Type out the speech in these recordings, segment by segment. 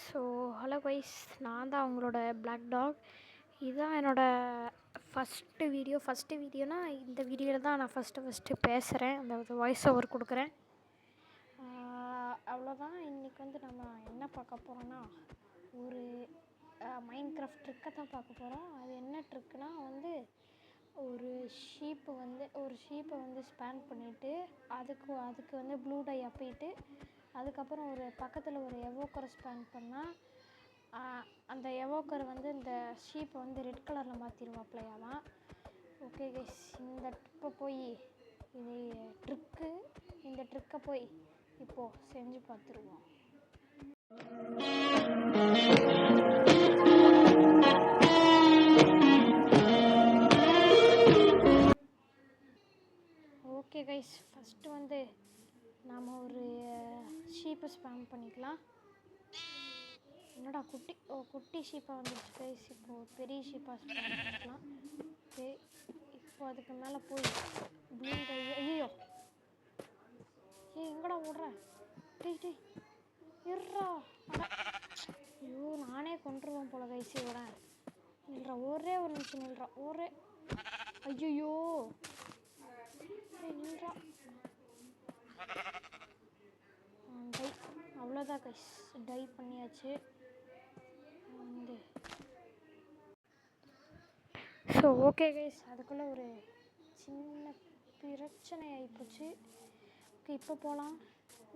So hello guys, நான் தான் அவங்களோட பிளாக் டாக். இதுதான் என்னோடய ஃபஸ்ட்டு வீடியோனா இந்த வீடியோவில் தான் நான் ஃபஸ்ட்டு பேசுகிறேன், அந்த வாய்ஸ் ஓவர் கொடுக்குறேன். அவ்வளோதான். இன்றைக்கி வந்து நம்ம என்ன பார்க்க போகிறோன்னா, ஒரு மைண்ட் கிராஃப்ட் ட்ரிக்கை தான் பார்க்க போகிறோம். அது என்ன ட்ரிக்குனா வந்து ஒரு ஷீப்பை வந்து ஸ்பேன் பண்ணிவிட்டு அதுக்கு வந்து ப்ளூ டை அப்பிட்டு அதுக்கப்புறம் ஒரு பக்கத்தில் ஒரு எவோக்கரை ஸ்பேன் பண்ணால் அந்த எவோக்கர் வந்து இந்த ஷீப்பை வந்து ரெட் கலரில் மாற்றிடுவாப்லையாதான். ஓகே கைஸ், இந்த ட்ரிக்கை போய் இப்போது செஞ்சு பார்த்துருவோம். ஓகே கைஸ், ஃபஸ்ட்டு வந்து நாம் ஒரு ஷீப்பை ஸ்பேன் பண்ணிக்கலாம். என்னடா குட்டி ஷீப்பாக வந்துடுச்சு கைஸ். இப்போது பெரிய ஷீப்பாக ஸ்பேன் பண்ணிக்கலாம். ஓகே, இப்போ அதுக்கு மேலே போய் ப்ளூ டை. ஐயோ எங்கடா ஓடுற? டேய் இருறா. ஐயோ, நானே கொண்டுருவேன் போல கைஸ். நில்றா, ஒரே ஒரு நிமிஷம் நில்றா. ஐயோ நில்றா. டை அவ்வளோதான் கைஸ், டை பண்ணியாச்சு. ஸோ ஓகே கைஸ், அதுக்குள்ளே ஒரு சின்ன பிரச்சனை ஆகிப்போச்சு. ஓகே, இப்போ போகலாம்.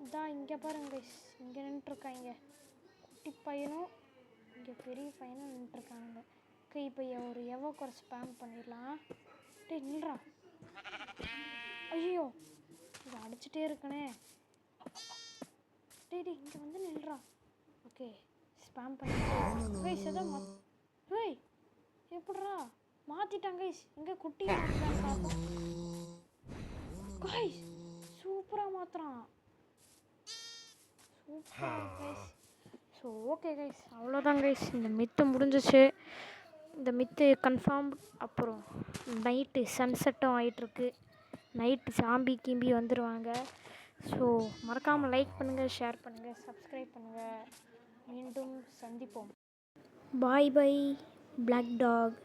இதான் இங்கே பாருங்க கைஸ், இங்கே நின்றுருக்காங்க குட்டி பையனும் இங்கே பெரிய பையனும் நின்றுருக்காங்க. ஓகே, இப்போ ஒரு எவோக்கரை ஸ்பேம் பண்ணிடலாம். டேய் நில்றா. ஐயோ, இது அடிச்சுட்டே இருக்கனே. டேய் இங்கே வந்து நில்றா. ஓகே, ஸ்பேம் பண்ணிட்டேன் கைஸ். எதாவது எப்படிரா மாற்றிட்டாங்க கைஸ். எங்கே குட்டி பார்ப்போம் கைஸ். சூப்பராக மாற்றுறான், சூப்பராக கைஸ். ஸோ ஓகே கைஸ், அவ்வளோதான் கைஸ். இந்த மித்து முடிஞ்சிச்சு. இந்த மித்து கன்ஃபார்ம். அப்புறம் நைட்டு சன்செட்டும் ஆகிட்டுருக்கு. நைட்டு சாம்பி கிம்பி வந்துடுவாங்க. ஸோ மறக்காமல் லைக் பண்ணுங்கள், ஷேர் பண்ணுங்கள், சப்ஸ்கிரைப் பண்ணுங்கள். மீண்டும் சந்திப்போம். பாய் பாய் பிளாக் டாக்.